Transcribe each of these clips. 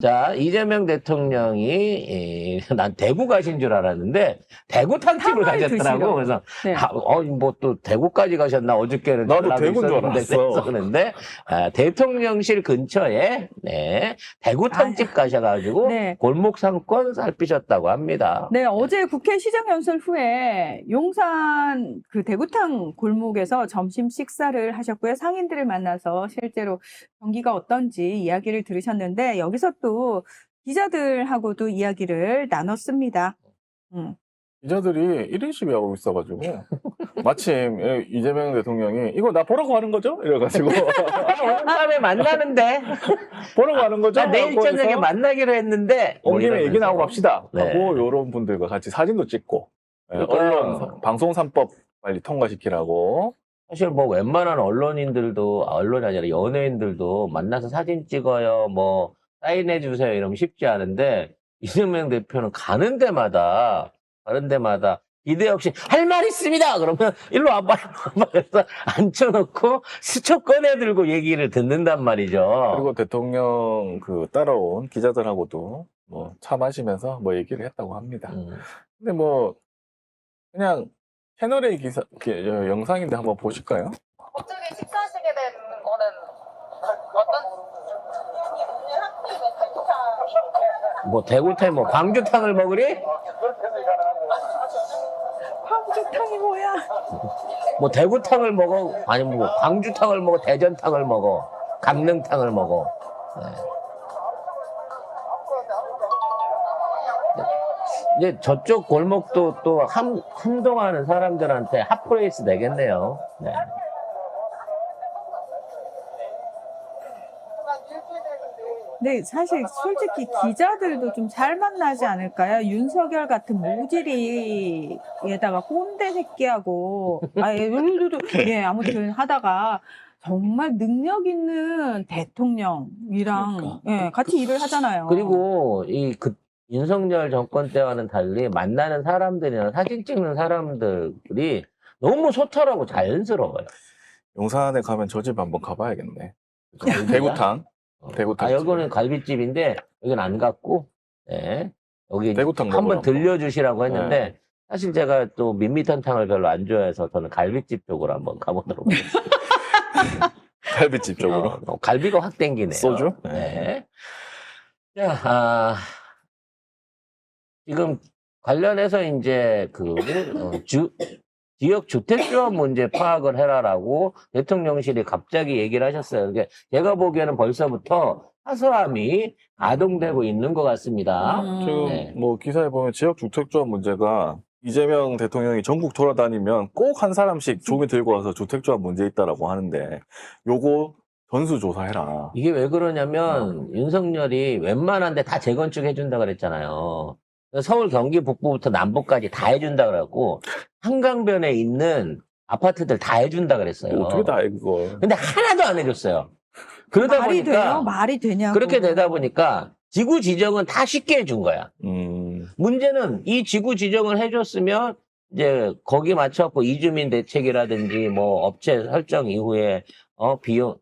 자, 이재명 대통령이 난 대구 가신 줄 알았는데 대구 탕집을 가셨더라고. 그래서 네. 뭐 또 대구까지 가셨나 어저께는 나도 대구인 줄 알았어. 그런데 대통령실 근처에 대구 탕집 가셔가지고 네. 골목 상권 살피셨다고 합니다. 네, 어제 국회 시정연설 후에 용산 그 대구탕 골목에서 점심 식사를 하셨고요. 상인들을 만나서 실제로 경기가 어떤지 이야기를 들으셨는데 여기서 또 기자들하고도 이야기를 나눴습니다. 기자들이 1인시위 하고 있어가지고 마침 이재명 대통령이 이거 나 보러 가는 거죠? 이래가지고 다음에 만나는데 보러 가는 거죠? 내일 하고 저녁에 해서 만나기로 했는데 온 김에 이러면서. 얘기 나오고 갑시다 네. 하고 이런 분들과 같이 사진도 찍고 그러니까 언론 방송 3법 빨리 통과시키라고. 사실 뭐 웬만한 언론인들도 언론이 아니라 연예인들도 만나서 사진 찍어요, 뭐 사인해 주세요 이러면 쉽지 않은데 이재명 대표는 가는 데마다 기대 없이 할 말 있습니다. 그러면 일로 와봐 해서 앉혀놓고 수첩 꺼내들고 얘기를 듣는단 말이죠. 그리고 대통령 따라온 기자들하고도 뭐 차 마시면서 뭐 얘기를 했다고 합니다. 근데 뭐 그냥 채널A 영상인데 한번 보실까요? 갑자기 식사하시게 된 거는 어떤 뭐 대구탕 뭐 광주탕을 먹으리? 광주탕이 뭐야? 뭐 대구탕을 먹어? 아니면 뭐 광주탕을 먹어? 대전탕을 먹어? 강릉탕을 먹어? 이제 저쪽 골목도 또 한동하는 사람들한테 핫플레이스 되겠네요. 네. 네, 사실 솔직히 기자들도 좀 잘 만나지 않을까요? 윤석열 같은 모질이에다가 꼰대 새끼하고 아무튼 하다가 정말 능력 있는 대통령이랑 같이 일을 하잖아요. 그리고 윤석열 정권 때와는 달리 만나는 사람들이나 사진 찍는 사람들이 너무 소탈하고 자연스러워요. 용산에 가면 저 집 한번 가봐야겠네. 대구탕. 대구탕. 여기는 갈비집인데 여기는 안 갔고, 여기 대구탕 한번 먹으러 들려주시라고 했는데 사실 제가 또 밋밋한탕을 별로 안 좋아해서 저는 갈비집 쪽으로 한번 가보도록 하겠습니다. 갈비집 쪽으로. 갈비가 확 땡기네요. 소주? 네. 자, 지금 관련해서 이제 지역 주택조합 문제 파악을 해라라고 대통령실이 갑자기 얘기를 하셨어요. 그러니까 제가 보기에는 벌써부터 사서함이 가동되고 있는 것 같습니다. 지금 뭐 기사에 보면 지역 주택조합 문제가 이재명 대통령이 전국 돌아다니면 꼭 한 사람씩 종이 들고 와서 주택조합 문제 있다라고 하는데 요거 전수조사해라. 이게 왜 그러냐면 윤석열이 웬만한 데 다 재건축 해준다 그랬잖아요. 서울 경기 북부부터 남부까지 다 해준다 그래갖고 한강변에 있는 아파트들 다 해준다 그랬어요. 어떻게 다 해 그걸. 근데 하나도 안 해줬어요. 그러다 말이 보니까 돼요? 말이 되냐고. 그렇게 되다 보니까 지구 지정은 다 쉽게 해준 거야. 문제는 이 지구 지정을 해줬으면 이제 거기 맞춰갖고 이주민 대책이라든지 뭐 업체 설정 이후에 비용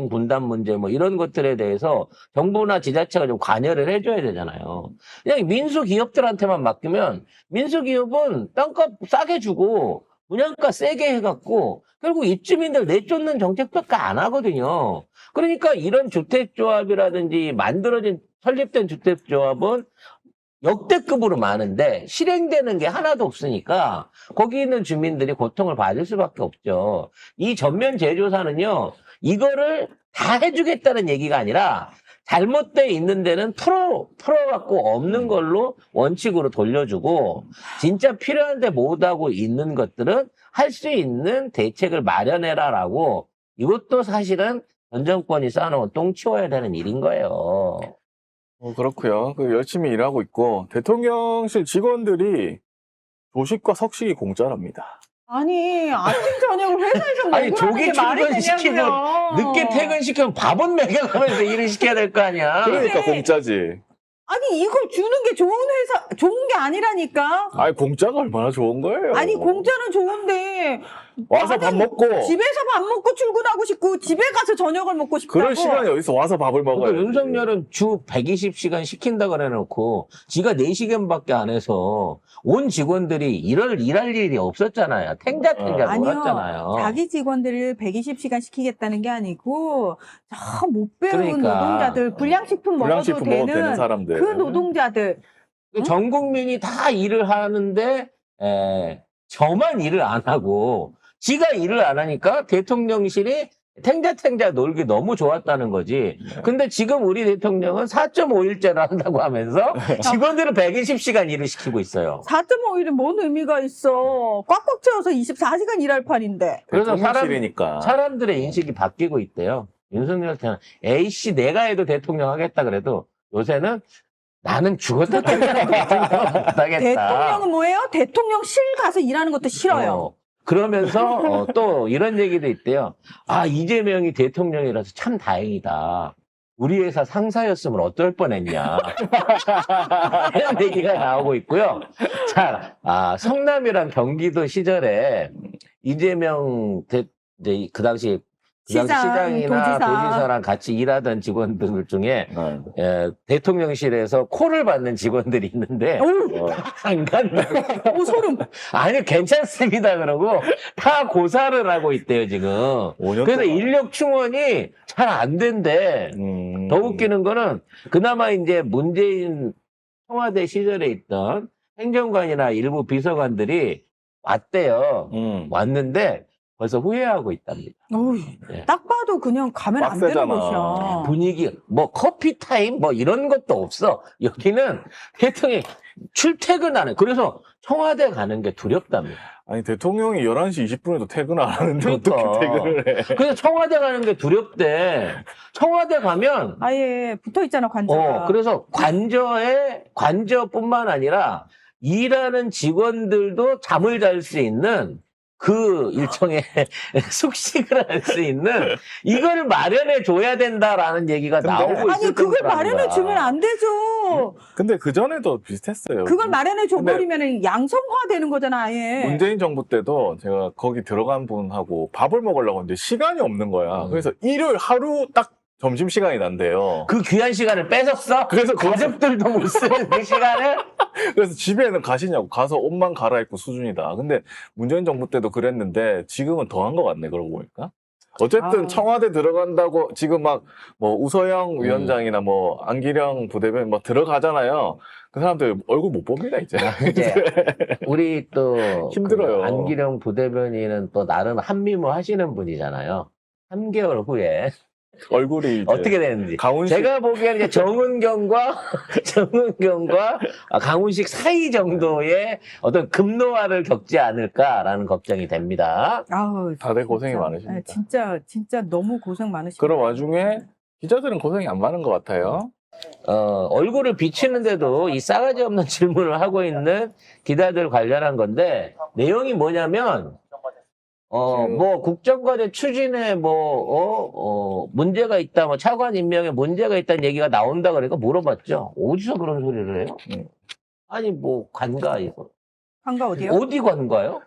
분담 문제 뭐 이런 것들에 대해서 정부나 지자체가 좀 관여를 해줘야 되잖아요. 그냥 민수기업들한테만 맡기면 민수기업은 땅값 싸게 주고 분양가 세게 해갖고 결국 입주민들 내쫓는 정책밖에 안 하거든요. 그러니까 이런 주택조합이라든지 설립된 주택조합은 역대급으로 많은데 실행되는 게 하나도 없으니까 거기 있는 주민들이 고통을 받을 수밖에 없죠. 이 전면 재조사는요. 이거를 다 해주겠다는 얘기가 아니라 잘못돼 있는 데는 풀어갖고 없는 걸로 원칙으로 돌려주고 진짜 필요한데 못하고 있는 것들은 할 수 있는 대책을 마련해라라고 이것도 사실은 전 정권이 쌓아놓은 똥 치워야 되는 일인 거예요. 그렇고요. 열심히 일하고 있고 대통령실 직원들이 조식과 석식이 공짜랍니다. 아니 아침 저녁을 회사에서 먹으라는 조기 게 말이 출근시키고 되냐고요. 늦게 퇴근시키면 밥은 먹여가면서 일을 시켜야 될 거 아니야. 그러니까 공짜지. 아니 이걸 주는 게 좋은 게 아니라니까. 아니 공짜가 얼마나 좋은 거예요. 아니 공짜는 좋은데 와서 밥 먹고 집에서 밥 먹고 출근하고 싶고 집에 가서 저녁을 먹고 싶다고. 그럴 시간이 어디서 와서 밥을 먹어요. 그러니까 윤석열은 주 120시간 시킨다 그래놓고 지가 4시간밖에 안 해서 온 직원들이 일할 일이 없었잖아요. 탱자탱자 아니요. 놀았잖아요. 자기 직원들을 120시간 시키겠다는 게 아니고 저 못 배운 그러니까. 노동자들 불량식품 먹어도 불량식품 먹어도 되는 되는 사람들. 그 노동자들. 응? 전 국민이 다 일을 하는데 저만 일을 안 하고 지가 일을 안 하니까 대통령실이 탱자탱자 놀기 너무 좋았다는 거지. 근데 지금 우리 대통령은 4.5일제를 한다고 하면서 직원들은 120시간 일을 시키고 있어요. 4.5일이 뭔 의미가 있어. 꽉꽉 채워서 24시간 일할 판인데. 그래서 대통령실이니까. 사람들의 인식이 바뀌고 있대요. 윤석열한테는 A씨 내가 해도 대통령 하겠다 그래도 요새는 나는 죽었다 깨어나도 대통령 못하겠다. 대통령은 뭐예요? 대통령실 가서 일하는 것도 싫어요. 그러면서 또 이런 얘기도 있대요. 아, 이재명이 대통령이라서 참 다행이다. 우리 회사 상사였으면 어떨 뻔했냐. 이런 얘기가 나오고 있고요. 자, 성남이랑 경기도 시절에 이재명 이제 그 당시 시장이나 도지사랑 같이 일하던 직원들 중에 대통령실에서 콜을 받는 직원들이 있는데 안 간다. 오, 소름. 아니 괜찮습니다 그러고 다 고사를 하고 있대요 지금. 5년 그래서 동안. 인력 충원이 잘 안 된대. 더 웃기는 거는 그나마 이제 문재인 청와대 시절에 있던 행정관이나 일부 비서관들이 왔대요. 왔는데 벌써 후회하고 있답니다. 네. 딱 봐도 그냥 가면 안 되는 빡세잖아. 곳이야. 분위기 뭐 커피 타임 뭐 이런 것도 없어. 여기는 대통령이 출퇴근하는 그래서 청와대 가는 게 두렵답니다. 아니 대통령이 11시 20분에도 퇴근을 안 하는데 그러니까. 어떻게 퇴근을 해? 그래서 청와대 가는 게 두렵대. 청와대 가면 아예 붙어 있잖아, 관저가. 그래서 관저뿐만 아니라 일하는 직원들도 잠을 잘 수 있는 그 일종의 숙식을 할 수 있는 이걸 마련해 줘야 된다라는 얘기가 근데 나오고 있을 아니, 그걸 정도라는 마련해 거야. 주면 안 되죠. 근데 그 전에도 비슷했어요. 그걸 마련해 줘버리면 양성화 되는 거잖아, 아예. 문재인 정부 때도 제가 거기 들어간 분하고 밥을 먹으려고 했는데 시간이 없는 거야. 그래서 일요일 하루 딱 점심시간이 난대요. 그 귀한 시간을 뺏었어? 그래서 가족들도 못 쓰는 그 시간을? 그래서 집에는 가시냐고. 가서 옷만 갈아입고 수준이다. 근데 문재인 정부 때도 그랬는데 지금은 더한 것 같네, 그러고 보니까. 어쨌든 청와대 들어간다고 지금 막 뭐 우서영 위원장이나 뭐 안기령 부대변인 뭐 들어가잖아요. 그 사람들 얼굴 못 봅니다, 이제. 이제 우리 또 힘들어요. 그 안기령 부대변인은 또 나름 한미모 하시는 분이잖아요. 3개월 후에 얼굴이 이제 어떻게 되는지. 강훈식 제가 보기에는 이제 정은경과 강훈식 사이 정도의 어떤 급노화를 겪지 않을까라는 걱정이 됩니다. 아우, 다들 고생이 진짜. 많으십니다. 네, 진짜 너무 고생 많으십니다. 그런 와중에 기자들은 고생이 안 많은 것 같아요. 얼굴을 비치는데도 이 싸가지 없는 질문을 하고 있는 기자들 관련한 건데 내용이 뭐냐면 뭐 국정과제 추진에 문제가 있다, 뭐 차관 임명에 문제가 있다는 얘기가 나온다 그러니까 물어봤죠. 어디서 그런 소리를 해요? 아니 뭐 관가 이거 관가 어디요? 어디 관가요?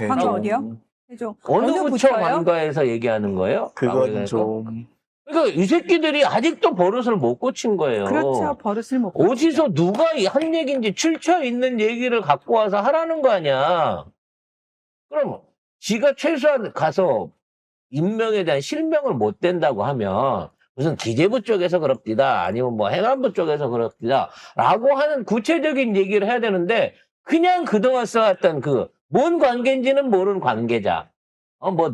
관가 어디요? 해줘. 어느 부처 부처요? 관가에서 얘기하는 거예요? 그건 좀 그러니까 이 새끼들이 아직도 버릇을 못 고친 거예요. 그렇죠. 버릇을 못. 어디서 누가 한 얘기인지 출처 있는 얘기를 갖고 와서 하라는 거 아니야. 그럼 지가 최소한 가서 임명에 대한 실명을 못 된다고 하면 무슨 기재부 쪽에서 그럽디다 아니면 뭐 행안부 쪽에서 그럽디다 라고 하는 구체적인 얘기를 해야 되는데 그냥 그동안 써왔던 그 뭔 관계인지는 모르는 관계자 뭐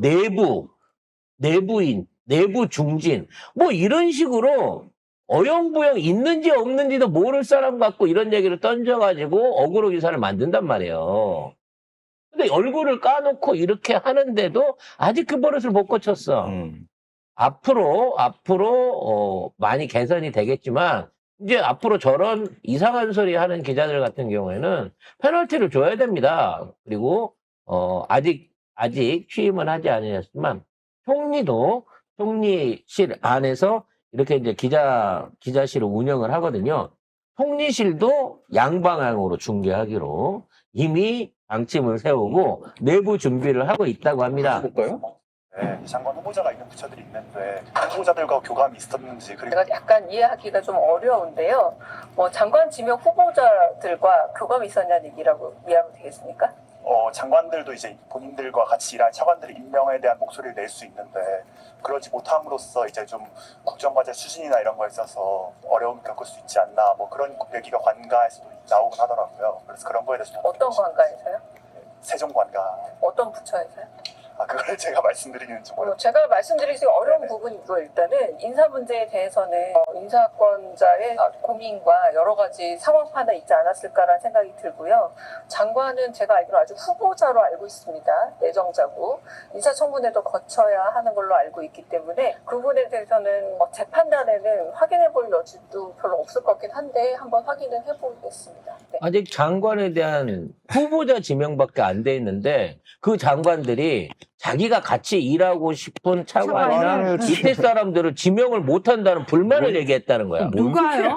내부인 내부 중진 뭐 이런 식으로 어영부영 있는지 없는지도 모를 사람 갖고 이런 얘기를 던져가지고 어그로 기사를 만든단 말이에요. 근데 얼굴을 까놓고 이렇게 하는데도 아직 그 버릇을 못 고쳤어. 앞으로 많이 개선이 되겠지만 이제 앞으로 저런 이상한 소리 하는 기자들 같은 경우에는 페널티를 줘야 됩니다. 그리고 아직 취임은 하지 않으셨지만 총리실 안에서 이렇게 이제 기자실을 운영을 하거든요. 총리실도 양방향으로 중계하기로 이미 방침을 세우고 내부 준비를 하고 있다고 합니다. 볼까요? 네, 장관 후보자가 있는 부처들이 있는데 후보자들과 교감이 있었는지 그리고 제가 약간 이해하기가 좀 어려운데요. 뭐 장관 지명 후보자들과 교감이 있었냐는 얘기라고 이해하면 되겠습니까? 장관들도 이제 본인들과 같이 일할 차관들의 임명에 대한 목소리를 낼 수 있는데 그러지 못함으로써 이제 좀 국정과제 추진이나 이런 거에 있어서 어려움을 겪을 수 있지 않나 뭐 그런 얘기가 관가에서도 나오곤 하더라고요. 그래서 그런 거에 대해서 어떤 관가에서요? 세종관가 어떤 부처에서요? 그걸 제가 말씀드리기는 좀 어렵죠. 제가 말씀드리기 어려운 네네. 부분이고 일단은 인사 문제에 대해서는 인사권자의 고민과 여러 가지 상황판에 있지 않았을까라는 생각이 들고요. 장관은 제가 알기로 아주 후보자로 알고 있습니다. 내정자고 인사청문회도 거쳐야 하는 걸로 알고 있기 때문에 그 부분에 대해서는 재판단에는 확인해 볼 여지도 별로 없을 것 같긴 한데 한번 확인을 해보겠습니다. 네. 아직 장관에 대한 후보자 지명밖에 안 돼 있는데 그 장관들이 자기가 같이 일하고 싶은 차관이나 차관을, 밑에 사람들을 지명을 못한다는 불만을 얘기했다는 거야. 누가요?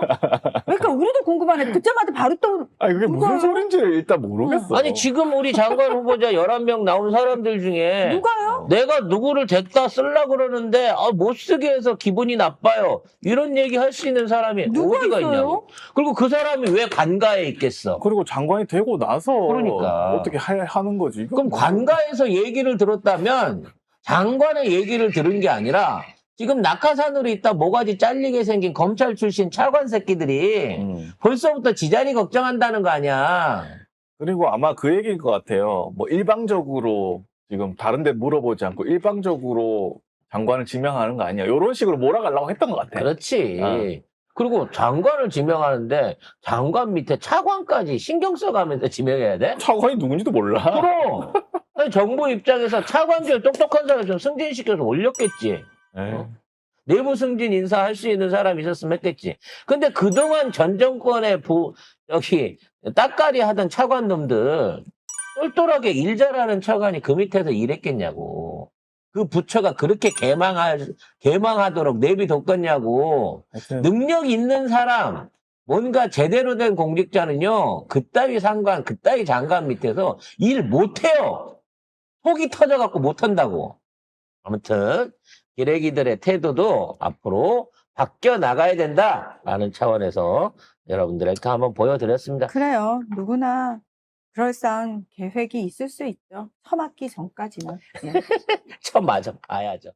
그러니까 우리도 궁금하네. 듣자마자 바로 또 아니 그게 무슨 누가요? 소린지를 일단 모르겠어. 아니 지금 우리 장관 후보자 11명 나온 사람들 중에 누가요? 내가 누구를 댔다 쓰려고 그러는데 못 쓰게 해서 기분이 나빠요. 이런 얘기 할 수 있는 사람이 누가 어디가 있어요? 있냐고. 그리고 그 사람이 왜 관가에 있겠어. 그리고 장관이 되고 나서 그러니까. 어떻게 하는 거지? 이건 그럼 뭐- 관가에서 얘기를 들었다면 장관의 얘기를 들은 게 아니라 지금 낙하산으로 있다 모가지 잘리게 생긴 검찰 출신 차관 새끼들이 벌써부터 지자리 걱정한다는 거 아니야. 그리고 아마 그 얘기일 것 같아요. 뭐 일방적으로 지금 다른 데 물어보지 않고 일방적으로 장관을 지명하는 거 아니야. 이런 식으로 몰아가려고 했던 것 같아. 그렇지. 그리고 장관을 지명하는데 장관 밑에 차관까지 신경 써가면서 지명해야 돼? 차관이 누군지도 몰라. 그럼 아니, 정부 입장에서 차관들 똑똑한 사람 좀 승진시켜서 올렸겠지. 네. 내부 승진 인사할 수 있는 사람이 있었으면 했겠지. 근데 그동안 전 정권의 따까리 하던 차관놈들 똘똘하게 일 잘하는 차관이 그 밑에서 일했겠냐고. 그 부처가 그렇게 개망하도록 내비뒀겠냐고. 하여튼 능력 있는 사람, 뭔가 제대로 된 공직자는요, 그따위 상관, 그따위 장관 밑에서 일 못해요. 속이 터져갖고 못한다고. 아무튼, 기레기들의 태도도 앞으로 바뀌어 나가야 된다라는 차원에서 여러분들에게 한번 보여드렸습니다. 그래요. 누구나 그럴싸한 계획이 있을 수 있죠. 처맞기 전까지는. 예. 처음 맞아 봐야죠.